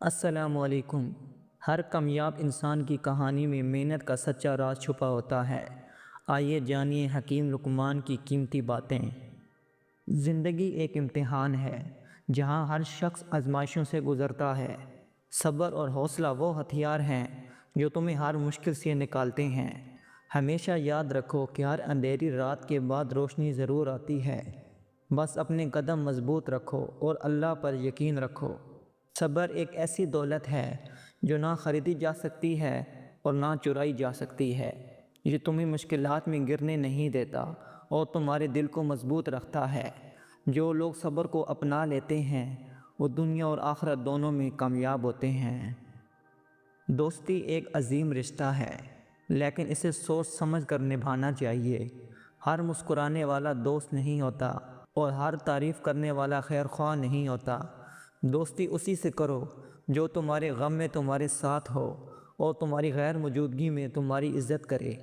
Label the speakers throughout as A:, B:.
A: السلام علیکم۔ ہر کامیاب انسان کی کہانی میں محنت کا سچا راز چھپا ہوتا ہے۔ آئیے جانیے حکیم لقمان کی قیمتی باتیں۔ زندگی ایک امتحان ہے جہاں ہر شخص آزمائشوں سے گزرتا ہے۔ صبر اور حوصلہ وہ ہتھیار ہیں جو تمہیں ہر مشکل سے نکالتے ہیں۔ ہمیشہ یاد رکھو کہ ہر اندھیری رات کے بعد روشنی ضرور آتی ہے۔ بس اپنے قدم مضبوط رکھو اور اللہ پر یقین رکھو۔ صبر ایک ایسی دولت ہے جو نہ خریدی جا سکتی ہے اور نہ چرائی جا سکتی ہے۔ یہ تمہیں مشکلات میں گرنے نہیں دیتا اور تمہارے دل کو مضبوط رکھتا ہے۔ جو لوگ صبر کو اپنا لیتے ہیں وہ دنیا اور آخرت دونوں میں کامیاب ہوتے ہیں۔ دوستی ایک عظیم رشتہ ہے لیکن اسے سوچ سمجھ کر نبھانا چاہیے۔ ہر مسکرانے والا دوست نہیں ہوتا اور ہر تعریف کرنے والا خیر خواہ نہیں ہوتا۔ دوستی اسی سے کرو جو تمہارے غم میں تمہارے ساتھ ہو اور تمہاری غیر موجودگی میں تمہاری عزت کرے۔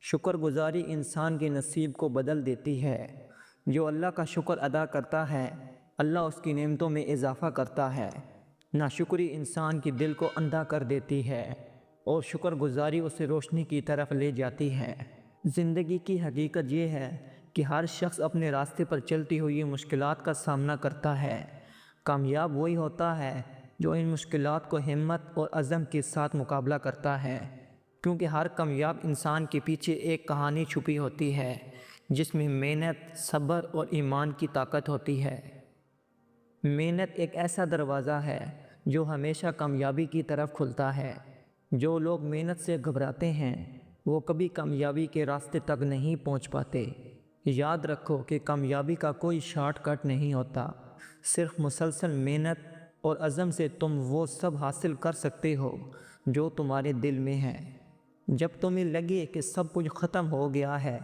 A: شکر گزاری انسان کے نصیب کو بدل دیتی ہے۔ جو اللہ کا شکر ادا کرتا ہے اللہ اس کی نعمتوں میں اضافہ کرتا ہے۔ ناشکری انسان کے دل کو اندھا کر دیتی ہے اور شکر گزاری اسے روشنی کی طرف لے جاتی ہے۔ زندگی کی حقیقت یہ ہے کہ ہر شخص اپنے راستے پر چلتی ہوئی مشکلات کا سامنا کرتا ہے۔ کامیاب وہی ہوتا ہے جو ان مشکلات کو ہمت اور عزم کے ساتھ مقابلہ کرتا ہے، کیونکہ ہر کامیاب انسان کے پیچھے ایک کہانی چھپی ہوتی ہے جس میں محنت، صبر اور ایمان کی طاقت ہوتی ہے۔ محنت ایک ایسا دروازہ ہے جو ہمیشہ کامیابی کی طرف کھلتا ہے۔ جو لوگ محنت سے گھبراتے ہیں وہ کبھی کامیابی کے راستے تک نہیں پہنچ پاتے۔ یاد رکھو کہ کامیابی کا کوئی شارٹ کٹ نہیں ہوتا، صرف مسلسل محنت اور عزم سے تم وہ سب حاصل کر سکتے ہو جو تمہارے دل میں ہے۔ جب تمہیں لگے کہ سب کچھ ختم ہو گیا ہے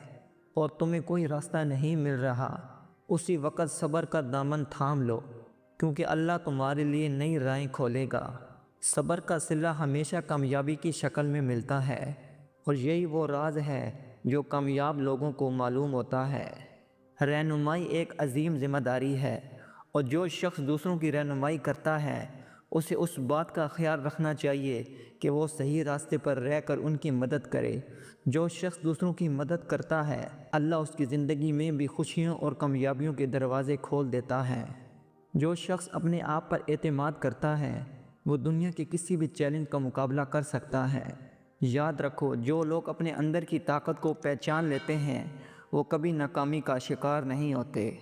A: اور تمہیں کوئی راستہ نہیں مل رہا، اسی وقت صبر کا دامن تھام لو، کیونکہ اللہ تمہارے لیے نئی راہیں کھولے گا۔ صبر کا صلہ ہمیشہ کامیابی کی شکل میں ملتا ہے اور یہی وہ راز ہے جو کامیاب لوگوں کو معلوم ہوتا ہے۔ رہنمائی ایک عظیم ذمہ داری ہے اور جو شخص دوسروں کی رہنمائی کرتا ہے اسے اس بات کا خیال رکھنا چاہیے کہ وہ صحیح راستے پر رہ کر ان کی مدد کرے۔ جو شخص دوسروں کی مدد کرتا ہے اللہ اس کی زندگی میں بھی خوشیوں اور کامیابیوں کے دروازے کھول دیتا ہے۔ جو شخص اپنے آپ پر اعتماد کرتا ہے وہ دنیا کے کسی بھی چیلنج کا مقابلہ کر سکتا ہے۔ یاد رکھو جو لوگ اپنے اندر کی طاقت کو پہچان لیتے ہیں وہ کبھی ناکامی کا شکار نہیں ہوتے۔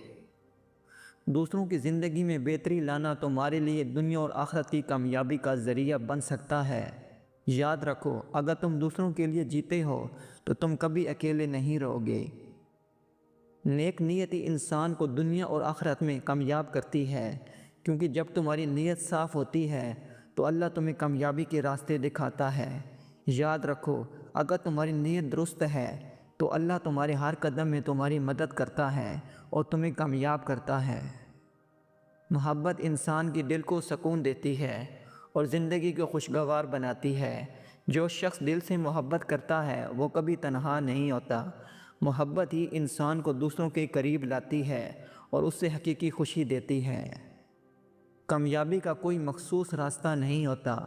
A: دوسروں کی زندگی میں بہتری لانا تمہارے لیے دنیا اور آخرت کی کامیابی کا ذریعہ بن سکتا ہے۔ یاد رکھو اگر تم دوسروں کے لیے جیتے ہو تو تم کبھی اکیلے نہیں رہو گے۔ نیک نیتی انسان کو دنیا اور آخرت میں کامیاب کرتی ہے، کیونکہ جب تمہاری نیت صاف ہوتی ہے تو اللہ تمہیں کامیابی کے راستے دکھاتا ہے۔ یاد رکھو اگر تمہاری نیت درست ہے تو اللہ تمہارے ہر قدم میں تمہاری مدد کرتا ہے اور تمہیں کامیاب کرتا ہے۔ محبت انسان کے دل کو سکون دیتی ہے اور زندگی کو خوشگوار بناتی ہے۔ جو شخص دل سے محبت کرتا ہے وہ کبھی تنہا نہیں ہوتا۔ محبت ہی انسان کو دوسروں کے قریب لاتی ہے اور اس سے حقیقی خوشی دیتی ہے۔ کامیابی کا کوئی مخصوص راستہ نہیں ہوتا،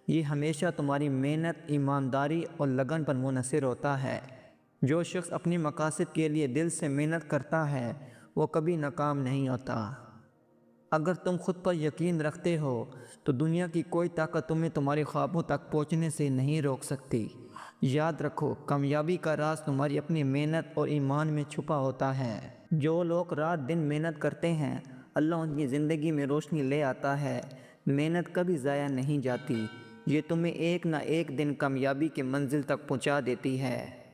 A: یہ ہمیشہ تمہاری محنت، ایمانداری اور لگن پر منحصر ہوتا ہے۔ جو شخص اپنے مقاصد کے لیے دل سے محنت کرتا ہے وہ کبھی ناکام نہیں ہوتا۔ اگر تم خود پر یقین رکھتے ہو تو دنیا کی کوئی طاقت تمہیں تمہارے خوابوں تک پہنچنے سے نہیں روک سکتی۔ یاد رکھو کامیابی کا راز تمہاری اپنی محنت اور ایمان میں چھپا ہوتا ہے۔ جو لوگ رات دن محنت کرتے ہیں اللہ ان کی زندگی میں روشنی لے آتا ہے۔ محنت کبھی ضائع نہیں جاتی، یہ تمہیں ایک نہ ایک دن کامیابی کی منزل تک پہنچا دیتی ہے۔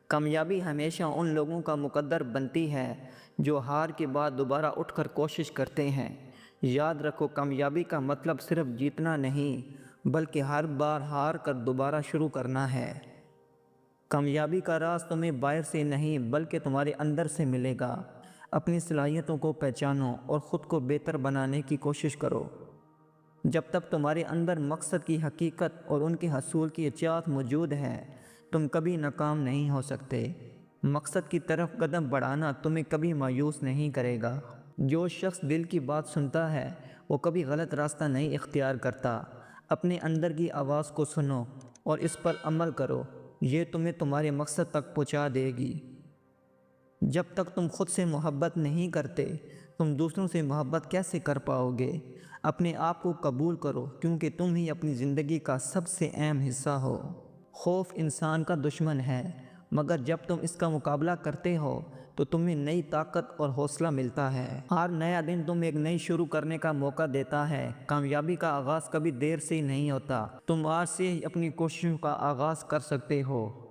A: کامیابی ہمیشہ ان لوگوں کا مقدر بنتی ہے جو ہار کے بعد دوبارہ اٹھ کر کوشش کرتے ہیں۔ یاد رکھو کامیابی کا مطلب صرف جیتنا نہیں بلکہ ہر بار ہار کر دوبارہ شروع کرنا ہے۔ کامیابی کا راز تمہیں باہر سے نہیں بلکہ تمہارے اندر سے ملے گا۔ اپنی صلاحیتوں کو پہچانو اور خود کو بہتر بنانے کی کوشش کرو۔ جب تک تمہارے اندر مقصد کی حقیقت اور ان کے حصول کی چاہت موجود ہے تم کبھی ناکام نہیں ہو سکتے۔ مقصد کی طرف قدم بڑھانا تمہیں کبھی مایوس نہیں کرے گا۔ جو شخص دل کی بات سنتا ہے وہ کبھی غلط راستہ نہیں اختیار کرتا۔ اپنے اندر کی آواز کو سنو اور اس پر عمل کرو، یہ تمہیں تمہارے مقصد تک پہنچا دے گی۔ جب تک تم خود سے محبت نہیں کرتے، تم دوسروں سے محبت کیسے کر پاؤ گے؟ اپنے آپ کو قبول کرو، کیونکہ تم ہی اپنی زندگی کا سب سے اہم حصہ ہو۔ خوف انسان کا دشمن ہے، مگر جب تم اس کا مقابلہ کرتے ہو تو تمہیں نئی طاقت اور حوصلہ ملتا ہے۔ ہر نیا دن تمہیں ایک نئی شروع کرنے کا موقع دیتا ہے۔ کامیابی کا آغاز کبھی دیر سے ہی نہیں ہوتا۔ تم آج سے ہی اپنی کوششوں کا آغاز کر سکتے ہو۔